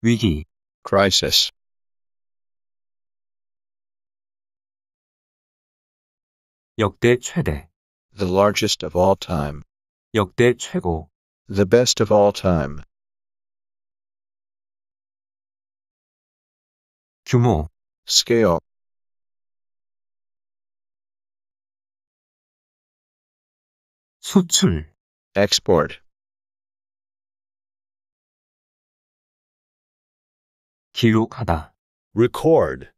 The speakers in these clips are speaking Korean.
위기, crisis, 역대 최대, the largest of all time, 역대 최고, the best of all time, 규모, scale, 수출, export, 기록하다, record,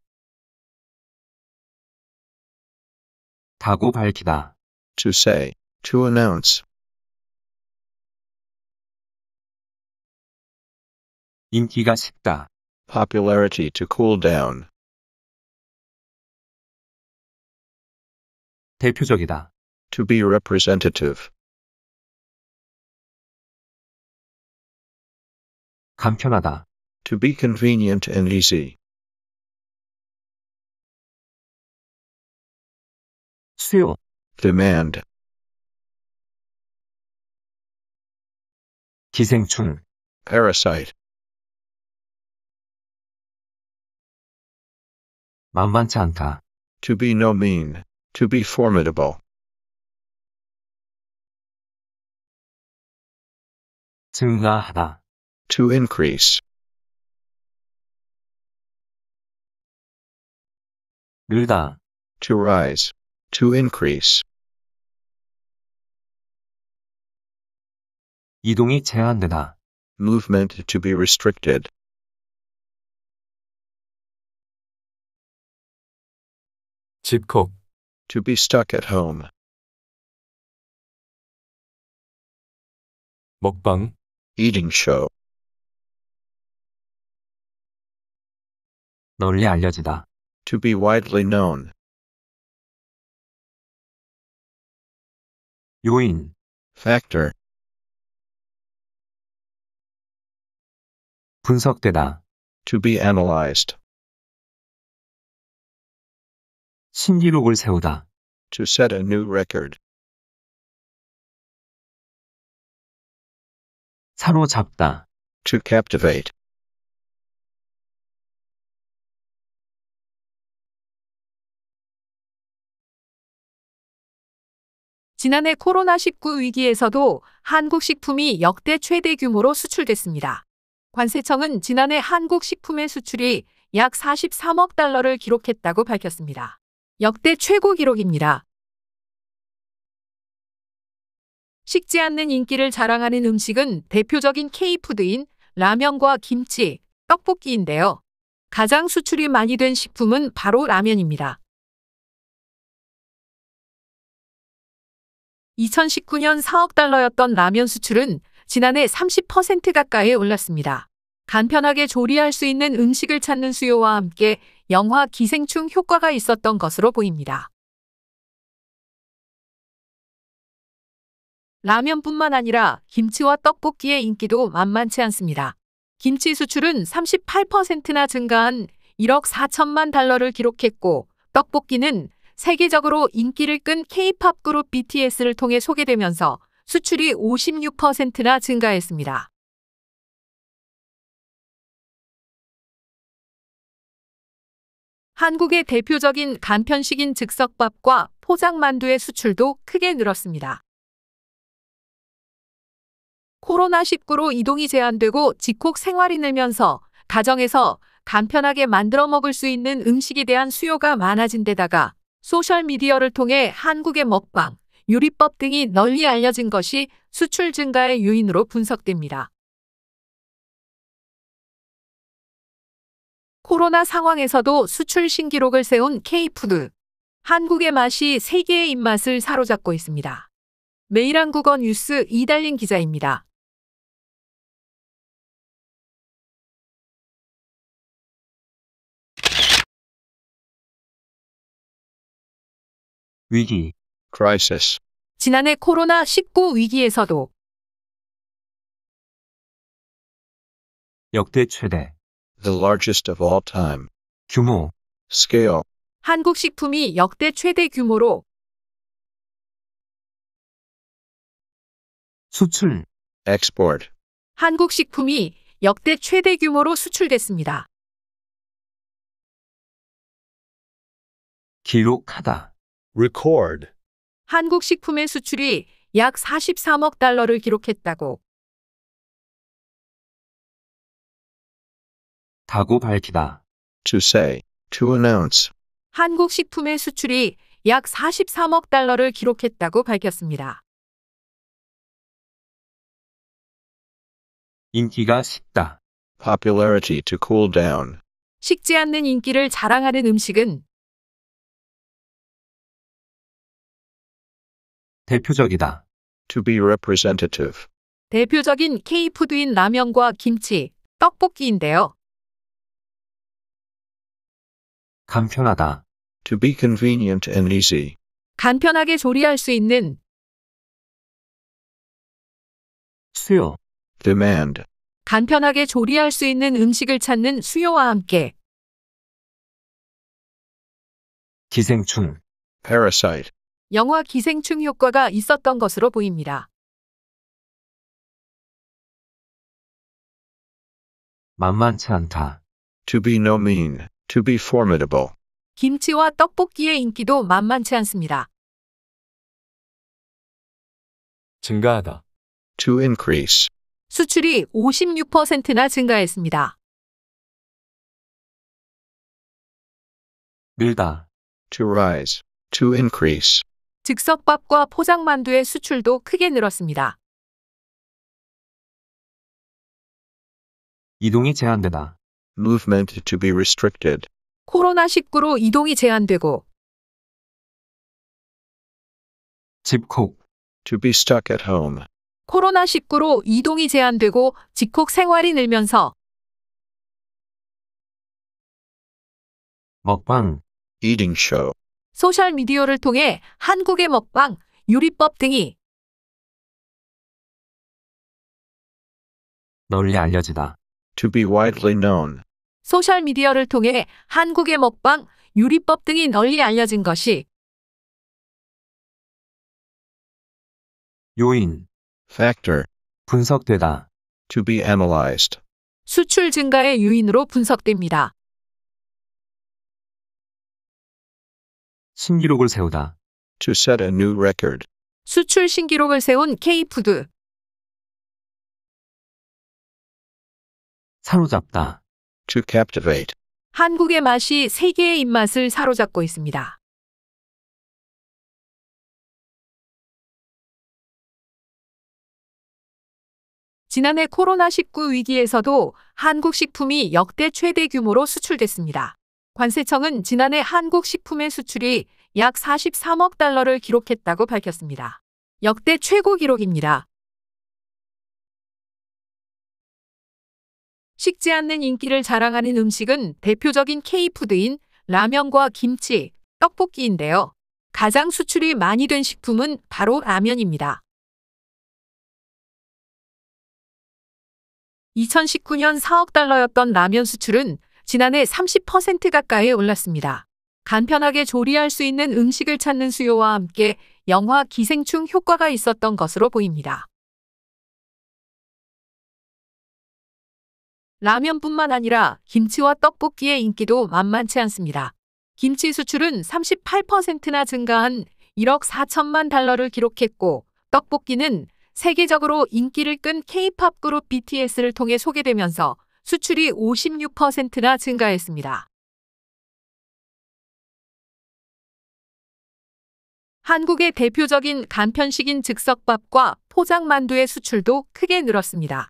다고 밝히다, to say, to announce, 인기가 식다, popularity to cool down, 대표적이다, to be representative, 간편하다, to be convenient and easy, 수요, demand, 기생충, parasite, 만만치 않다, to be no mean, to be formidable, 증가하다, to increase, 늘다, to rise, to increase, 이동이 제한되다, movement to be restricted, 집콕, to be stuck at home, 먹방, eating show, 널리 알려지다, to be widely known, 요인, factor, 분석되다, to be analyzed, 신기록을 세우다, to set a new record, 사로잡다, to captivate, 지난해 코로나19 위기에서도 한국 식품이 역대 최대 규모로 수출됐습니다. 관세청은 지난해 한국 식품의 수출이 약 43억 달러를 기록했다고 밝혔습니다. 역대 최고 기록입니다. 식지 않는 인기를 자랑하는 음식은 대표적인 K푸드인 라면과 김치, 떡볶이인데요. 가장 수출이 많이 된 식품은 바로 라면입니다. 2019년 4억 달러였던 라면 수출은 지난해 30% 가까이 올랐습니다. 간편하게 조리할 수 있는 음식을 찾는 수요와 함께 영화 기생충 효과가 있었던 것으로 보입니다. 라면뿐만 아니라 김치와 떡볶이의 인기도 만만치 않습니다. 김치 수출은 38%나 증가한 1억 4천만 달러를 기록했고, 떡볶이는 세계적으로 인기를 끈 K-팝 그룹 BTS를 통해 소개되면서 수출이 56%나 증가했습니다. 한국의 대표적인 간편식인 즉석밥과 포장만두의 수출도 크게 늘었습니다. 코로나19로 이동이 제한되고 집콕 생활이 늘면서 가정에서 간편하게 만들어 먹을 수 있는 음식에 대한 수요가 많아진 데다가 소셜미디어를 통해 한국의 먹방, 요리법 등이 널리 알려진 것이 수출 증가의 요인으로 분석됩니다. 코로나 상황에서도 수출 신기록을 세운 K푸드. 한국의 맛이 세계의 입맛을 사로잡고 있습니다. 매일한국어 뉴스 이달린 기자입니다. 위기, crisis, 지난해 코로나19 위기에서도 역대 최대, the largest of all time, 규모, scale, 한국 식품이 역대 최대 규모로 수출, export, 한국 식품이 역대 최대 규모로 수출됐습니다. 기록하다. record, 한국 식품의 수출이 약 43억 달러를 기록했다고. 다고 밝히다. To say. To announce. 한국 식품의 수출이 약 43억 달러를 기록했다고 밝혔습니다. 인기가 식다. Popularity to cool down. 식지 않는 인기를 자랑하는 음식은 대표적이다. To be representative. 대표적인 K푸드인 라면과 김치, 떡볶이인데요. 간편하다. To be convenient and easy. 간편하게 조리할 수 있는 수요. Demand. 간편하게 조리할 수 있는 음식을 찾는 수요와 함께 기생충. Parasite. 영화 기생충 효과가 있었던 것으로 보입니다. 만만치 않다. To be no mean. To be formidable. 김치와 떡볶이의 인기도 만만치 않습니다. 증가하다. To increase. 수출이 56%나 증가했습니다. 늘다. To rise. To increase. 즉석밥과 포장만두의 수출도 크게 늘었습니다. 이동이 제한되다. Movement to be restricted. 코로나19로 이동이 제한되고 집콕. To be stuck at home. 코로나19로 이동이 제한되고 집콕 생활이 늘면서 먹방. Eating show. 소셜미디어를 통해 한국의 먹방, 요리법 등이 널리 알려지다. To be widely known. 소셜미디어를 통해 한국의 먹방, 요리법 등이 널리 알려진 것이 요인. Factor. 분석되다. To be analyzed. 수출 증가의 요인으로 분석됩니다. 신기록을 세우다. To set a new record. 수출 신기록을 세운 K푸드. 사로잡다. To captivate. 한국의 맛이 세계의 입맛을 사로잡고 있습니다. 지난해 코로나19 위기에서도 한국 식품이 역대 최대 규모로 수출됐습니다. 관세청은 지난해 한국 식품의 수출이 약 43억 달러를 기록했다고 밝혔습니다. 역대 최고 기록입니다. 식지 않는 인기를 자랑하는 음식은 대표적인 K푸드인 라면과 김치, 떡볶이인데요. 가장 수출이 많이 된 식품은 바로 라면입니다. 2019년 4억 달러였던 라면 수출은 지난해 30% 가까이 올랐습니다. 간편하게 조리할 수 있는 음식을 찾는 수요와 함께 영화 기생충 효과가 있었던 것으로 보입니다. 라면뿐만 아니라 김치와 떡볶이의 인기도 만만치 않습니다. 김치 수출은 38%나 증가한 1억 4천만 달러를 기록했고 떡볶이는 세계적으로 인기를 끈 K-팝 그룹 BTS를 통해 소개되면서 수출이 56%나 증가했습니다. 한국의 대표적인 간편식인 즉석밥과 포장만두의 수출도 크게 늘었습니다.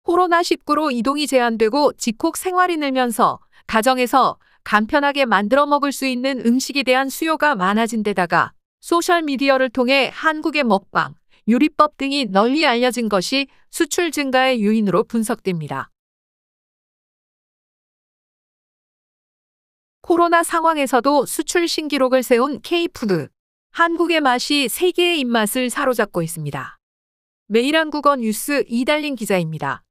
코로나19로 이동이 제한되고 집콕 생활이 늘면서 가정에서 간편하게 만들어 먹을 수 있는 음식에 대한 수요가 많아진 데다가 소셜미디어를 통해 한국의 먹방, 요리법 등이 널리 알려진 것이 수출 증가의 요인으로 분석됩니다. 코로나 상황에서도 수출 신기록을 세운 K푸드. 한국의 맛이 세계의 입맛을 사로잡고 있습니다. 매일한국어 뉴스 이달린 기자입니다.